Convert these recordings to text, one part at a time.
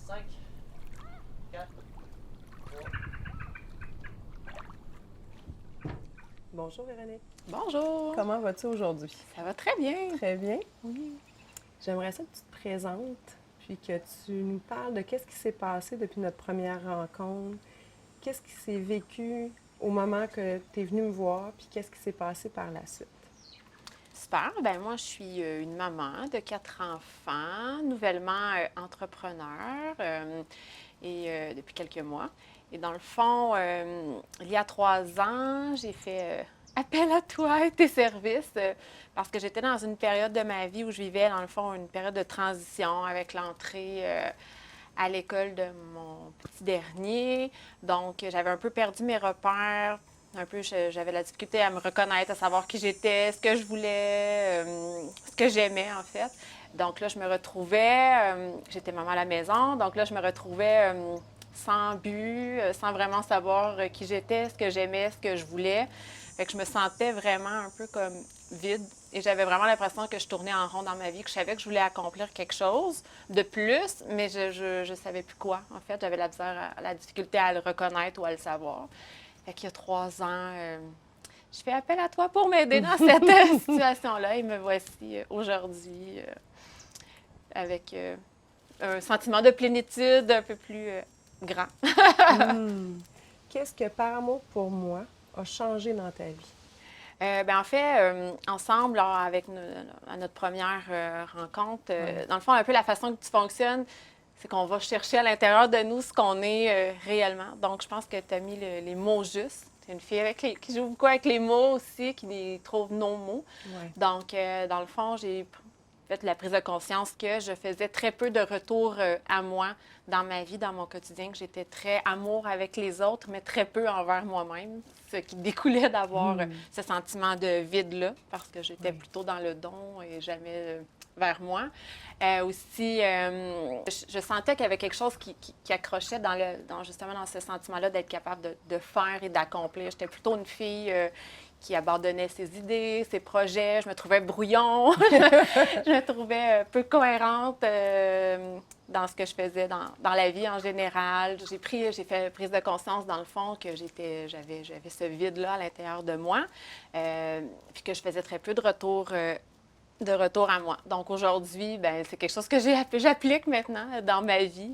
5, 4, 3. Bonjour Véronique. Bonjour. Comment vas-tu aujourd'hui? Ça va très bien. Très bien. Oui. J'aimerais ça que tu te présentes, puis que tu nous parles de qu'est-ce qui s'est passé depuis notre première rencontre, qu'est-ce qui s'est vécu au moment que tu es venue me voir, puis qu'est-ce qui s'est passé par la suite. Super. Ben moi, je suis une maman de 4 enfants, nouvellement entrepreneur depuis quelques mois. Et dans le fond, il y a 3 ans, j'ai fait appel à toi et tes services parce que j'étais dans une période de ma vie où je vivais, dans le fond, une période de transition avec l'entrée à l'école de mon petit dernier. Donc, j'avais un peu perdu mes repères. Un peu, j'avais la difficulté à me reconnaître, à savoir qui j'étais, ce que je voulais, ce que j'aimais en fait. Donc là, je me retrouvais, j'étais maman à la maison, donc là, je me retrouvais sans but, sans vraiment savoir qui j'étais, ce que j'aimais, ce que je voulais. Fait que je me sentais vraiment un peu comme vide et j'avais vraiment l'impression que je tournais en rond dans ma vie, que je savais que je voulais accomplir quelque chose de plus, mais je savais plus quoi. En fait, j'avais la misère, la difficulté à le reconnaître ou à le savoir. Fait qu'il y a 3 ans, je fais appel à toi pour m'aider dans cette situation-là et me voici aujourd'hui avec un sentiment de plénitude un peu plus grand. Qu'est-ce que par amour pour moi a changé dans ta vie? En fait, ensemble, là, avec à notre première rencontre, dans le fond, un peu la façon que tu fonctionnes, c'est qu'on va chercher à l'intérieur de nous ce qu'on est réellement. Donc, je pense que tu as mis les mots justes. Tu es une fille qui joue beaucoup avec les mots aussi, qui trouve nos mots. Ouais. Donc, dans le fond, j'ai fait la prise de conscience que je faisais très peu de retour à moi dans ma vie, dans mon quotidien, que j'étais très amour avec les autres, mais très peu envers moi-même, ce qui découlait d'avoir ce sentiment de vide-là, parce que j'étais plutôt dans le don et jamais vers moi. Aussi, je sentais qu'il y avait quelque chose qui accrochait justement dans ce sentiment-là d'être capable de faire et d'accomplir. J'étais plutôt une fille qui abandonnait ses idées, ses projets. Je me trouvais brouillon. Je me trouvais peu cohérente dans ce que je faisais dans la vie en général. J'ai fait prise de conscience, dans le fond, que j'avais ce vide-là à l'intérieur de moi, puis que je faisais très peu de retour à moi. Donc aujourd'hui, ben c'est quelque chose que j'applique maintenant dans ma vie.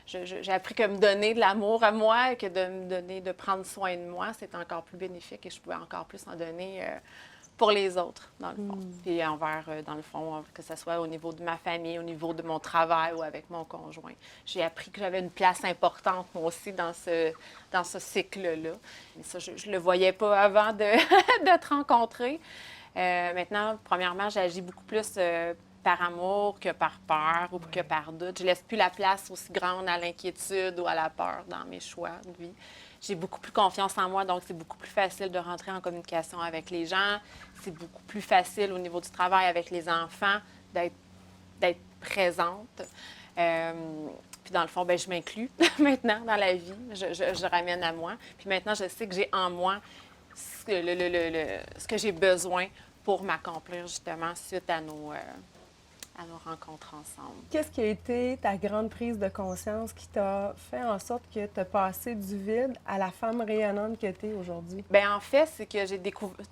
J'ai appris que me donner de l'amour à moi et que de me donner, de prendre soin de moi, c'est encore plus bénéfique et je pouvais encore plus en donner pour les autres, dans le fond. Puis envers, dans le fond, que ce soit au niveau de ma famille, au niveau de mon travail ou avec mon conjoint. J'ai appris que j'avais une place importante, moi aussi, dans ce cycle-là. Mais ça, je ne le voyais pas avant de te rencontrer. Maintenant, premièrement, j'agis beaucoup plus par amour que par peur ou que par doute. Je laisse plus la place aussi grande à l'inquiétude ou à la peur dans mes choix de vie. J'ai beaucoup plus confiance en moi, donc c'est beaucoup plus facile de rentrer en communication avec les gens. C'est beaucoup plus facile au niveau du travail avec les enfants d'être présente. Puis dans le fond, ben, je m'inclus maintenant dans la vie. Je ramène à moi. Puis maintenant, je sais que j'ai en moi ce que j'ai besoin pour m'accomplir justement suite à nos rencontres ensemble. Qu'est-ce qui a été ta grande prise de conscience qui t'a fait en sorte que tu as passé du vide à la femme rayonnante que tu es aujourd'hui? Bien, en fait, c'est que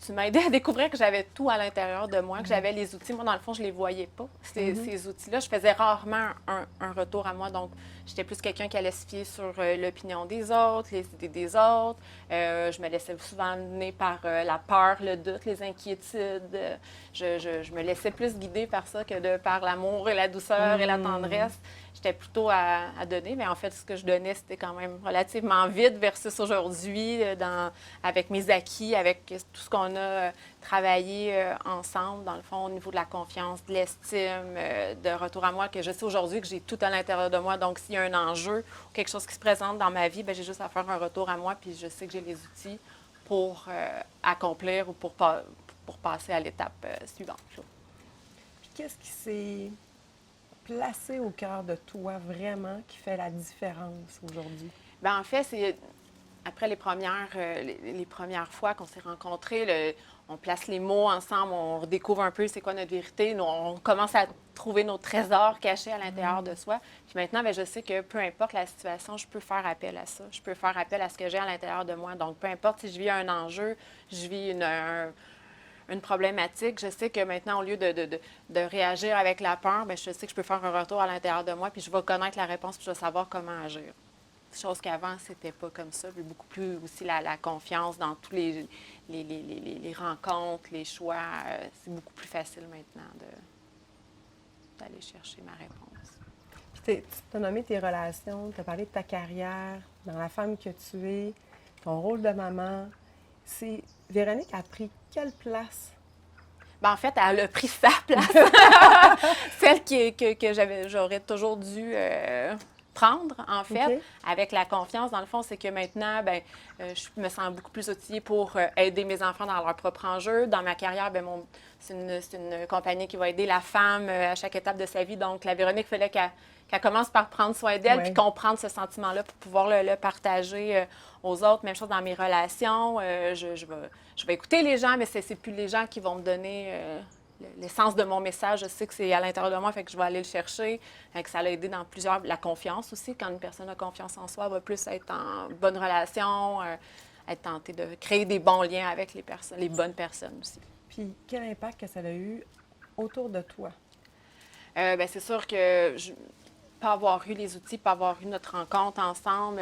tu m'as aidé à découvrir que j'avais tout à l'intérieur de moi, que j'avais les outils. Moi, dans le fond, je ne les voyais pas, ces outils-là. Je faisais rarement un retour à moi. Donc, j'étais plus quelqu'un qui allait se fier sur l'opinion des autres, les idées des autres. Je me laissais souvent mener par la peur, le doute, les inquiétudes. Je me laissais plus guider par ça que par l'amour et la douceur et la tendresse. J'étais plutôt à donner, mais en fait, ce que je donnais, c'était quand même relativement vide versus aujourd'hui, avec mes acquis, avec tout ce qu'on a travaillé ensemble, dans le fond, au niveau de la confiance, de l'estime, de retour à moi, que je sais aujourd'hui que j'ai tout à l'intérieur de moi. Donc, s'il y a un enjeu ou quelque chose qui se présente dans ma vie, bien, j'ai juste à faire un retour à moi, puis je sais que j'ai les outils pour accomplir ou pour passer à l'étape suivante. Puis qu'est-ce qui s'est placé au cœur de toi vraiment qui fait la différence aujourd'hui? Bien, en fait, c'est après les premières fois qu'on s'est rencontrés, on place les mots ensemble, on redécouvre un peu c'est quoi notre vérité. On commence à trouver nos trésors cachés à l'intérieur de soi. Puis maintenant, bien, je sais que peu importe la situation, je peux faire appel à ça. Je peux faire appel à ce que j'ai à l'intérieur de moi. Donc, peu importe si je vis un enjeu, je vis une problématique, je sais que maintenant, au lieu de réagir avec la peur, bien, je sais que je peux faire un retour à l'intérieur de moi, puis je vais connaître la réponse, puis je vais savoir comment agir. Chose qu'avant, c'était pas comme ça. Puis beaucoup plus aussi la confiance dans tous les rencontres, les choix. C'est beaucoup plus facile maintenant d'aller chercher ma réponse. Puis tu as nommé tes relations, tu as parlé de ta carrière, dans la femme que tu es, ton rôle de maman. Véronique a pris quelle place? Bien, en fait, elle a pris sa place. Celle que j'aurais toujours dû prendre, en fait, OK. avec la confiance. Dans le fond, c'est que maintenant, bien, je me sens beaucoup plus outillée pour aider mes enfants dans leur propre enjeu. Dans ma carrière, bien, c'est une compagnie qui va aider la femme à chaque étape de sa vie. Donc, la Véronique, il fallait qu'elle commence par prendre soin d'elle, Ouais. puis comprendre ce sentiment-là pour pouvoir le partager aux autres. Même chose dans mes relations. Je vais écouter les gens, mais c'est plus les gens qui vont me donner l'essence de mon message. Je sais que c'est à l'intérieur de moi, fait que je vais aller le chercher. Fait que ça l'a aidé dans plusieurs... La confiance aussi, quand une personne a confiance en soi, elle va plus être en bonne relation, être tentée de créer des bons liens avec les bonnes personnes aussi. Puis quel impact que ça a eu autour de toi? Bien, c'est sûr que pas avoir eu les outils, pas avoir eu notre rencontre ensemble.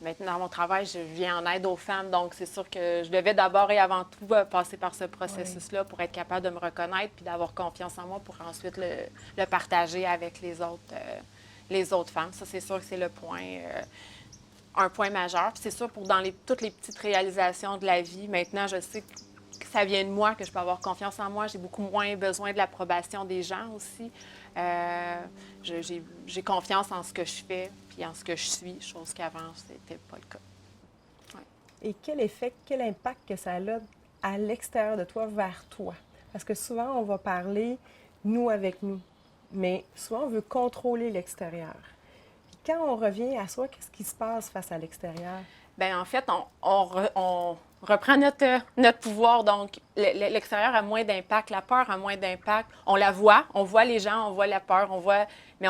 Maintenant, dans mon travail, je viens en aide aux femmes, donc c'est sûr que je devais d'abord et avant tout passer par ce processus-là pour être capable de me reconnaître puis d'avoir confiance en moi pour ensuite le partager avec les autres femmes. Ça, c'est sûr que c'est un point majeur. Puis c'est sûr, pour toutes les petites réalisations de la vie, maintenant, je sais que ça vient de moi, que je peux avoir confiance en moi. J'ai beaucoup moins besoin de l'approbation des gens aussi. J'ai confiance en ce que je fais puis en ce que je suis, chose qu'avant, c'était pas le cas. Ouais. Et quel effet, quel impact que ça a à l'extérieur de toi vers toi? Parce que souvent, on va parler nous avec nous, mais souvent, on veut contrôler l'extérieur. Puis quand on revient à soi, qu'est-ce qui se passe face à l'extérieur? Bien, en fait, on reprend notre pouvoir. Donc, l'extérieur a moins d'impact, la peur a moins d'impact. On la voit, on voit les gens, on voit la peur, mais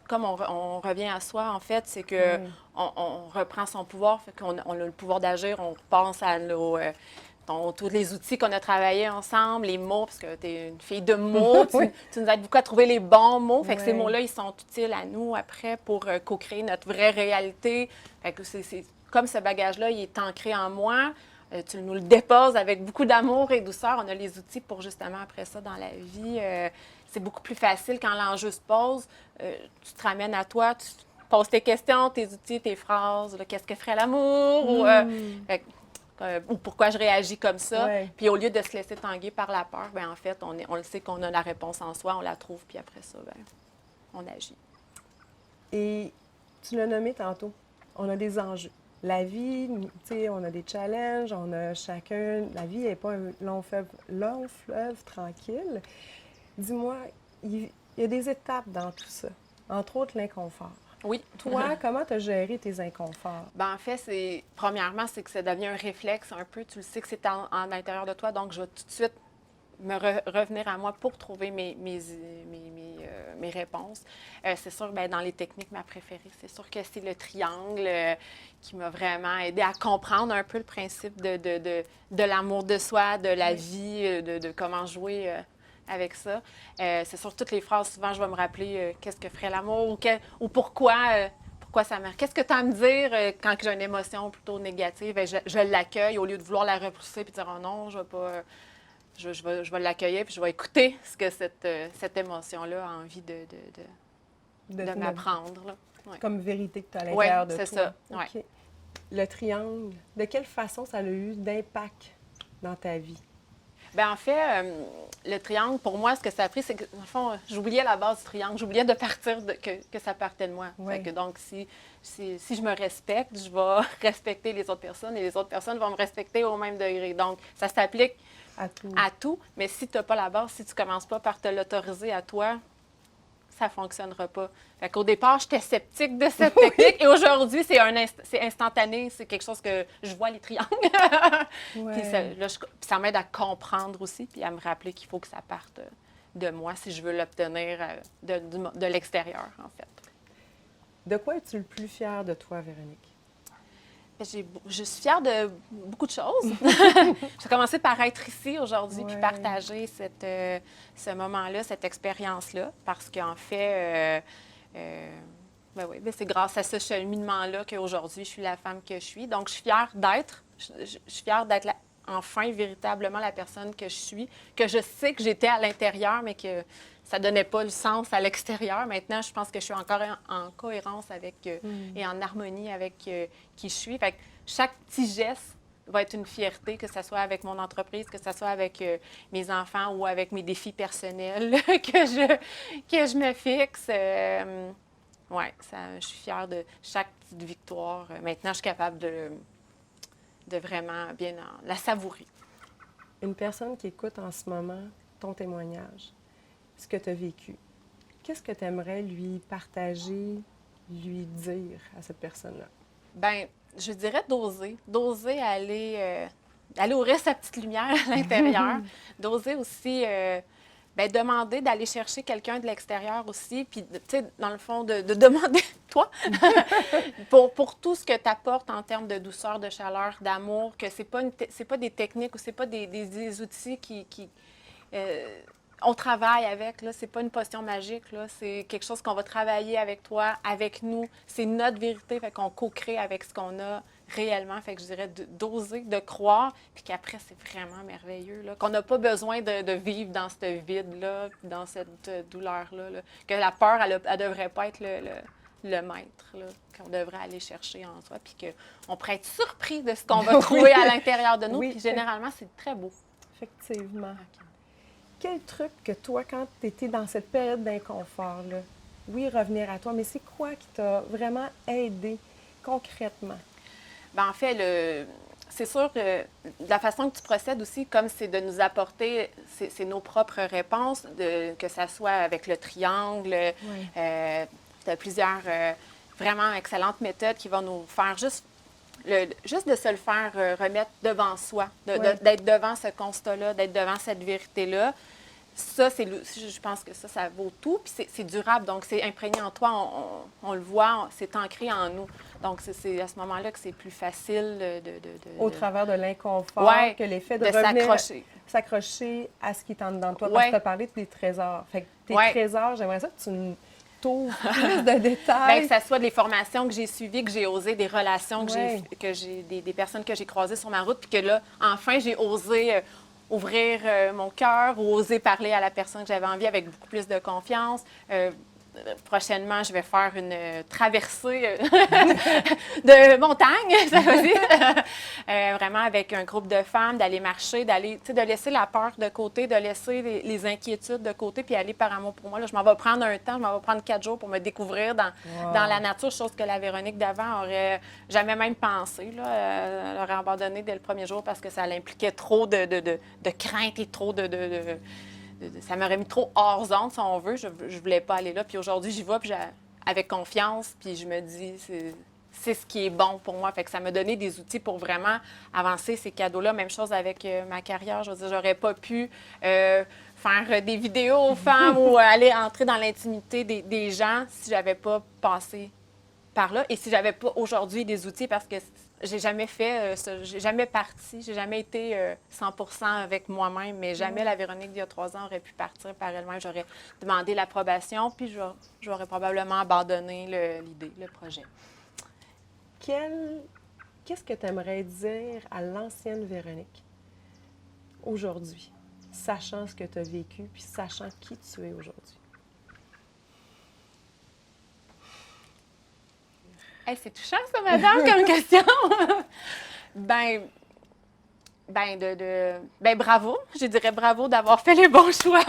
comme on revient à soi, en fait, c'est que on reprend son pouvoir, fait qu'on a le pouvoir d'agir, on pense à tous les outils qu'on a travaillés ensemble, les mots, parce que tu es une fille de mots, tu nous aides beaucoup à trouver les bons mots. Fait que ces mots-là, ils sont utiles à nous après pour co-créer notre vraie réalité. Fait que c'est comme ce bagage-là, il est ancré en moi. Tu nous le déposes avec beaucoup d'amour et douceur. On a les outils pour justement, après ça, dans la vie, c'est beaucoup plus facile quand l'enjeu se pose. Tu te ramènes à toi, tu poses tes questions, tes outils, tes phrases. Là, qu'est-ce que ferait l'amour? Ou pourquoi je réagis comme ça. Ouais. Puis au lieu de se laisser tanguer par la peur, bien, en fait, on le sait qu'on a la réponse en soi, on la trouve, puis après ça, bien, on agit. Et tu l'as nommé tantôt, on a des enjeux. La vie, tu sais, on a des challenges, on a chacun... La vie n'est pas un long fleuve tranquille. Dis-moi, il y a des étapes dans tout ça, entre autres l'inconfort. Oui. Toi, comment tu as géré tes inconforts? Bien, en fait, premièrement, c'est que ça devient un réflexe un peu. Tu le sais que c'est en l'intérieur de toi, donc je vais tout de suite revenir à moi pour trouver mes réponses. C'est sûr, bien, dans les techniques, ma préférée, c'est sûr que c'est le triangle qui m'a vraiment aidée à comprendre un peu le principe de l'amour de soi, de la vie, de comment jouer avec ça. C'est sûr, toutes les phrases, souvent, je vais me rappeler qu'est-ce que ferait l'amour ou pourquoi ça m'arrive. Qu'est-ce que tu as à me dire quand j'ai une émotion plutôt négative? Bien, je l'accueille au lieu de vouloir la repousser et dire « Oh non, je ne vais pas... » Je vais l'accueillir puis je vais écouter ce que cette émotion-là a envie de m'apprendre. Là. Ouais. Comme vérité que tu as à l'intérieur de toi. c'est ça. OK. Ouais. Le triangle, de quelle façon ça a eu d'impact dans ta vie? Bien, en fait, le triangle, pour moi, ce que ça a pris, c'est que, dans le fond, j'oubliais la base du triangle. J'oubliais de partir que ça partait de moi. Ouais. Fait que donc, si je me respecte, je vais respecter les autres personnes et les autres personnes vont me respecter au même degré. Donc, ça s'applique À tout. à tout, mais si tu n'as pas la base, si tu ne commences pas par te l'autoriser à toi, ça ne fonctionnera pas. Fait qu'au départ, j'étais sceptique de cette technique et aujourd'hui, c'est instantané. C'est quelque chose que je vois les triangles. Ouais. Puis ça m'aide à comprendre aussi puis à me rappeler qu'il faut que ça parte de moi si je veux l'obtenir de l'extérieur, en fait. De quoi es-tu le plus fière de toi, Véronique? Je suis fière de beaucoup de choses. J'ai commencé par être ici aujourd'hui puis Ouais. partager ce moment-là, cette expérience-là, parce qu'en fait, ben oui, ben c'est grâce à ce cheminement-là qu'aujourd'hui, je suis la femme que je suis. Donc, je suis fière d'être. Je suis fière d'être enfin véritablement la personne que je suis, que je sais que j'étais à l'intérieur, mais que ça ne donnait pas le sens à l'extérieur. Maintenant, je pense que je suis encore en cohérence avec et en harmonie avec qui je suis. Fait que chaque petit geste va être une fierté, que ce soit avec mon entreprise, que ce soit avec mes enfants ou avec mes défis personnels que je me fixe. Oui, je suis fière de chaque petite victoire. Maintenant, je suis capable de vraiment bien la savourer. Une personne qui écoute en ce moment ton témoignage, ce que tu as vécu, qu'est-ce que tu aimerais lui partager, lui dire à cette personne-là? Bien, je dirais d'oser aller ouvrir sa petite lumière à l'intérieur, d'oser aussi demander d'aller chercher quelqu'un de l'extérieur aussi, puis, tu sais, dans le fond, de demander, toi, pour tout ce que tu apportes en termes de douceur, de chaleur, d'amour, que c'est pas des techniques ou c'est pas des outils on travaille avec, là, c'est pas une potion magique, là, c'est quelque chose qu'on va travailler avec toi, avec nous, c'est notre vérité, fait qu'on co-crée avec ce qu'on a réellement, fait que je dirais d'oser, de croire, puis qu'après, c'est vraiment merveilleux, là, qu'on n'a pas besoin de vivre dans ce vide-là, dans cette douleur-là, là, que la peur, elle devrait pas être le maître, là, qu'on devrait aller chercher en soi, puis qu'on pourrait être surpris de ce qu'on va trouver à l'intérieur de nous, Oui. puis généralement, c'est très beau. Effectivement. OK. Quel truc que toi, quand tu étais dans cette période d'inconfort-là, oui, revenir à toi, mais c'est quoi qui t'a vraiment aidé concrètement? Bien, en fait, c'est sûr que la façon que tu procèdes aussi, comme c'est de nous apporter, c'est nos propres réponses, que ça soit avec le triangle, Oui. tu as plusieurs vraiment excellentes méthodes qui vont nous faire juste de se le faire remettre devant soi, d'être devant ce constat-là, d'être devant cette vérité-là. Ça, je pense que ça vaut tout. Puis c'est durable, donc c'est imprégné en toi, on le voit, c'est ancré en nous. Donc, c'est à ce moment-là que c'est plus facile Au travers de l'inconfort, ouais, que l'effet de de revenir s'accrocher. à ce qui est en dedans de toi. Ouais. Parce que tu as parlé des trésors. Fait que tes Ouais. trésors, j'aimerais ça que tu nous t'ouvres plus de Bien, détails. que ce soit des formations que j'ai suivies, que j'ai osé, des relations Ouais. des personnes que j'ai croisées sur ma route, puis que là, enfin, j'ai osé ouvrir mon cœur ou oser parler à la personne que j'avais envie avec beaucoup plus de confiance. Prochainement, je vais faire une traversée de montagne, ça veut dire. Vraiment avec un groupe de femmes, d'aller marcher, de laisser la peur de côté, de laisser les inquiétudes de côté, puis aller par amour pour moi. Là, je m'en vais prendre un temps, je m'en vais prendre 4 jours pour me découvrir dans la nature, chose que la Véronique d'avant aurait jamais même pensé. Là. Elle aurait abandonné dès le premier jour parce que ça l'impliquait trop de crainte et trop ça m'aurait mis trop hors zone, si on veut. Je ne voulais pas aller là. Puis aujourd'hui, j'y vais puis avec confiance. Puis je me dis, c'est ce qui est bon pour moi. Fait que ça m'a donné des outils pour vraiment avancer ces cadeaux-là. Même chose avec ma carrière. Je veux dire, j'aurais pas pu faire des vidéos aux femmes ou aller entrer dans l'intimité des gens si j'avais pas passé par là. Et si j'avais pas aujourd'hui des outils, parce que j'ai jamais fait j'ai jamais parti, j'ai jamais été 100% avec moi-même, mais jamais la Véronique d'il y a 3 ans aurait pu partir par elle-même. J'aurais demandé l'approbation, puis j'aurais probablement abandonné l'idée, le projet. Qu'est-ce que tu aimerais dire à l'ancienne Véronique aujourd'hui, sachant ce que tu as vécu, puis sachant qui tu es aujourd'hui? Hey, c'est touchant, ça, madame, comme question. Bravo. Je dirais bravo d'avoir fait les bons choix.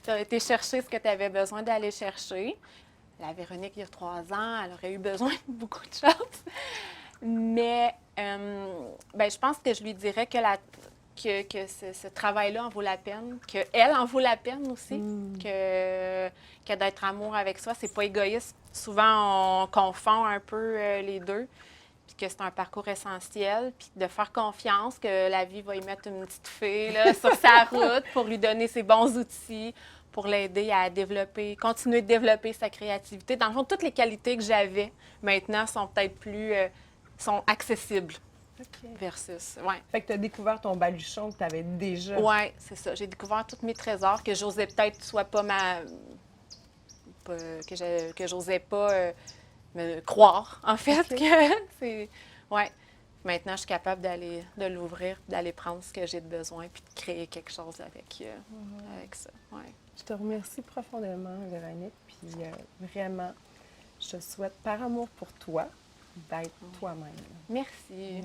Tu as été chercher ce que tu avais besoin d'aller chercher. La Véronique, il y a 3 ans, elle aurait eu besoin de beaucoup de choses. Mais je pense que je lui dirais que que ce travail-là en vaut la peine, qu'elle en vaut la peine aussi, que d'être amour avec soi, c'est pas égoïste. Souvent, on confond un peu les deux, puis que c'est un parcours essentiel, puis de faire confiance que la vie va y mettre une petite fille là, sur sa route pour lui donner ses bons outils, pour l'aider à développer, continuer de développer sa créativité. Dans le fond, toutes les qualités que j'avais maintenant sont peut-être plus, sont accessibles. OK. Versus, ouais. Fait que tu as découvert ton baluchon que tu avais déjà. Oui, c'est ça. J'ai découvert tous mes trésors que j'osais peut-être soit pas que j'osais pas me croire, en fait. OK. Que c'est... Ouais. Maintenant, je suis capable de l'ouvrir, d'aller prendre ce que j'ai de besoin puis de créer quelque chose avec ça. Ouais. Je te remercie profondément, Véronique. Puis vraiment, je te souhaite, par amour pour toi, d'être toi-même. Merci.